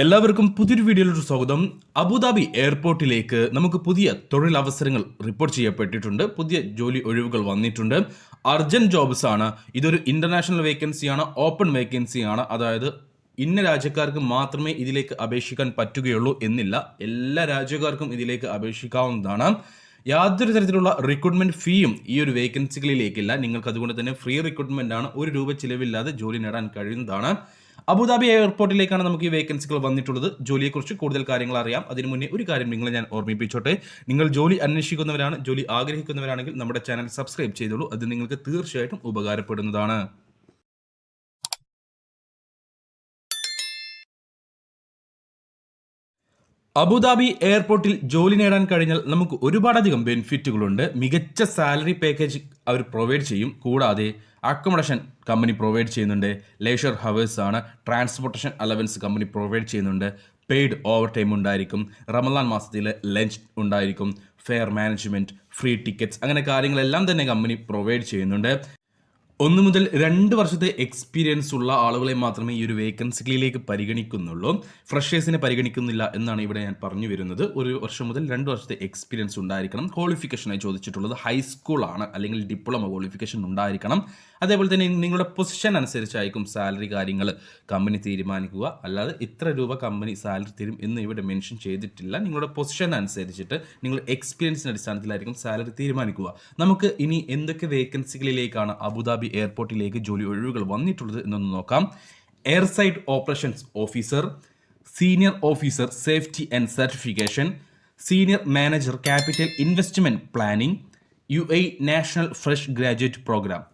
എല്ലാവർക്കും പുതിയൊരു വീഡിയോയിലോട്ട് സ്വാഗതം. അബുദാബി എയർപോർട്ടിലേക്ക് നമുക്ക് പുതിയ തൊഴിലവസരങ്ങൾ റിപ്പോർട്ട് ചെയ്യപ്പെട്ടിട്ടുണ്ട്. പുതിയ ജോലി ഒഴിവുകൾ വന്നിട്ടുണ്ട്. അർജന്റ് ജോബ്സ് ആണ്. ഇതൊരു ഇന്റർനാഷണൽ വേക്കൻസിയാണ്, ഓപ്പൺ വേക്കൻസിയാണ്. അതായത് ഇന്ന രാജ്യക്കാർക്ക് മാത്രമേ ഇതിലേക്ക് അപേക്ഷിക്കാൻ പറ്റുകയുള്ളൂ എന്നില്ല. എല്ലാ രാജ്യക്കാർക്കും ഇതിലേക്ക് അപേക്ഷിക്കാവുന്നതാണ്. യാതൊരു തരത്തിലുള്ള റിക്രൂട്ട്മെന്റ് ഫീയും ഈ ഒരു വേക്കൻസികളിലേക്കില്ല. നിങ്ങൾക്ക് അതുകൊണ്ട് തന്നെ ഫ്രീ റിക്രൂട്ട്മെന്റ് ആണ്. ₹1 ചിലവില്ലാതെ ജോലി നേടാൻ കഴിയുന്നതാണ്. അബുദാബി എയർപോർട്ടിലേക്കാണ് നമുക്ക് ഈ വേക്കൻസികൾ വന്നിട്ടുള്ളത്. ജോലിയെക്കുറിച്ച് കൂടുതൽ കാര്യങ്ങൾ അറിയാം. അതിനു മുന്നേ ഒരു കാര്യം നിങ്ങളെ ഞാൻ ഓർമ്മിപ്പിച്ചോട്ടെ. നിങ്ങൾ ജോലി അന്വേഷിക്കുന്നവരാണ്, ജോലി ആഗ്രഹിക്കുന്നവരാണെങ്കിൽ നമ്മുടെ ചാനൽ സബ്സ്ക്രൈബ് ചെയ്തോളൂ. അത് നിങ്ങൾക്ക് തീർച്ചയായിട്ടും ഉപകാരപ്പെടുന്നതാണ്. അബുദാബി എയർപോർട്ടിൽ ജോലി നേടാൻ കഴിഞ്ഞാൽ നമുക്ക് ഒരുപാടധികം ബെനിഫിറ്റുകളുണ്ട്. മികച്ച സാലറി പാക്കേജ് അവർ പ്രൊവൈഡ് ചെയ്യും. കൂടാതെ അക്കോമഡേഷൻ കമ്പനി പ്രൊവൈഡ് ചെയ്യുന്നുണ്ട്. ലേഷർ ഹവേഴ്സ് ആണ്. ട്രാൻസ്പോർട്ടേഷൻ അലവൻസ് കമ്പനി പ്രൊവൈഡ് ചെയ്യുന്നുണ്ട്. പെയ്ഡ് ഓവർ ടൈം ഉണ്ടായിരിക്കും. റമദാൻ മാസത്തിൽ ലഞ്ച് ഉണ്ടായിരിക്കും. ഫെയർ മാനേജ്മെൻറ്റ്, ഫ്രീ ടിക്കറ്റ്സ്, അങ്ങനെ കാര്യങ്ങളെല്ലാം തന്നെ കമ്പനി പ്രൊവൈഡ് ചെയ്യുന്നുണ്ട്. 1 മുതൽ 2 വർഷത്തെ എക്സ്പീരിയൻസ് ഉള്ള ആളുകളെ മാത്രമേ ഈ ഒരു വേക്കൻസികളിലേക്ക് പരിഗണിക്കുന്നുള്ളൂ. ഫ്രഷേഴ്സിനെ പരിഗണിക്കുന്നില്ല എന്നാണ് ഇവിടെ ഞാൻ പറഞ്ഞു വരുന്നത്. 1 വർഷം മുതൽ 2 വർഷത്തെ എക്സ്പീരിയൻസ് ഉണ്ടായിരിക്കണം. ക്വാളിഫിക്കേഷനായി ചോദിച്ചിട്ടുള്ളത് ഹൈസ്കൂളാണ്, അല്ലെങ്കിൽ ഡിപ്ലോമ ക്വാളിഫിക്കേഷൻ ഉണ്ടായിരിക്കണം. അതേപോലെ തന്നെ നിങ്ങളുടെ പൊസിഷൻ അനുസരിച്ചായിരിക്കും സാലറി കാര്യങ്ങൾ കമ്പനി തീരുമാനിക്കുക. അല്ലാതെ ഇത്ര രൂപ കമ്പനി സാലറി തരും എന്ന് ഇവിടെ മെൻഷൻ ചെയ്തിട്ടില്ല. നിങ്ങളുടെ പൊസിഷൻ അനുസരിച്ചിട്ട് നിങ്ങൾ എക്സ്പീരിയൻസിൻ്റെ അടിസ്ഥാനത്തിലായിരിക്കും സാലറി തീരുമാനിക്കുക. നമുക്ക് ഇനി എന്തൊക്കെ വേക്കൻസികളിലേക്കാണ് അബുദാബി എയർപോർട്ടിലേക്ക് ജോലി ഒഴിവുകൾ വന്നിട്ടുള്ളത് എന്നൊന്ന് നോക്കാം. Air side operations officer, senior officer safety and certification, senior manager capital investment planning, UAE national fresh graduate program.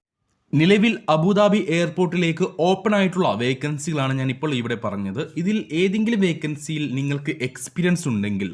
നിലവിൽ അബുദാബി എയർപോർട്ടിലേക്ക് ഓപ്പൺ ആയിട്ടുള്ള വേക്കൻസികളാണ് ഞാൻ ഇപ്പോൾ ഇവിടെ പറഞ്ഞത്. ഇതിൽ ഏതെങ്കിലും വേക്കൻസിയിൽ നിങ്ങൾക്ക് എക്സ്പീരിയൻസ് ഉണ്ടെങ്കിൽ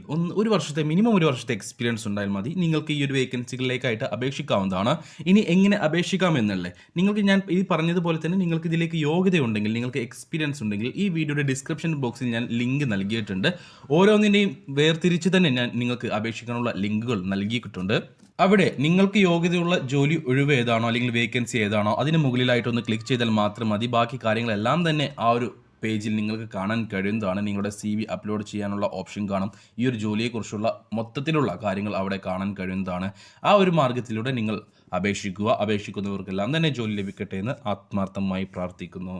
മിനിമം ഒരു വർഷത്തെ എക്സ്പീരിയൻസ് ഉണ്ടായാൽ മതി. നിങ്ങൾക്ക് ഈ ഒരു വേക്കൻസികളിലേക്കായിട്ട് അപേക്ഷിക്കാവുന്നതാണ്. ഇനി എങ്ങനെ അപേക്ഷിക്കാമെന്നല്ലേ, നിങ്ങൾക്ക് ഞാൻ ഈ പറഞ്ഞതുപോലെ തന്നെ നിങ്ങൾക്ക് ഇതിലേക്ക് യോഗ്യതയുണ്ടെങ്കിൽ, നിങ്ങൾക്ക് എക്സ്പീരിയൻസ് ഉണ്ടെങ്കിൽ ഈ വീഡിയോയുടെ ഡിസ്ക്രിപ്ഷൻ ബോക്സിൽ ഞാൻ ലിങ്ക് നൽകിയിട്ടുണ്ട്. ഓരോന്നിൻ്റെയും വേർതിരിച്ച് തന്നെ ഞാൻ നിങ്ങൾക്ക് അപേക്ഷിക്കാനുള്ള ലിങ്കുകൾ നൽകിയിട്ടുണ്ട്. അവിടെ നിങ്ങൾക്ക് യോഗ്യതയുള്ള ജോലി ഒഴിവ് ഏതാണോ അല്ലെങ്കിൽ വേക്കൻസി ഏതാണോ അതിന് മുകളിലായിട്ടൊന്ന് ക്ലിക്ക് ചെയ്താൽ മാത്രം മതി. ബാക്കി കാര്യങ്ങളെല്ലാം തന്നെ ആ ഒരു പേജിൽ നിങ്ങൾക്ക് കാണാൻ കഴിയുന്നതാണ്. നിങ്ങളുടെ CV അപ്ലോഡ് ചെയ്യാനുള്ള ഓപ്ഷൻ കാണും. ഈ ഒരു ജോലിയെക്കുറിച്ചുള്ള മൊത്തത്തിലുള്ള കാര്യങ്ങൾ അവിടെ കാണാൻ കഴിയുന്നതാണ്. ആ ഒരു മാർഗത്തിലൂടെ നിങ്ങൾ അപേക്ഷിക്കുക. അപേക്ഷിക്കുന്നവർക്കെല്ലാം തന്നെ ജോലി ലഭിക്കട്ടെ എന്ന് ആത്മാർത്ഥമായി പ്രാർത്ഥിക്കുന്നു.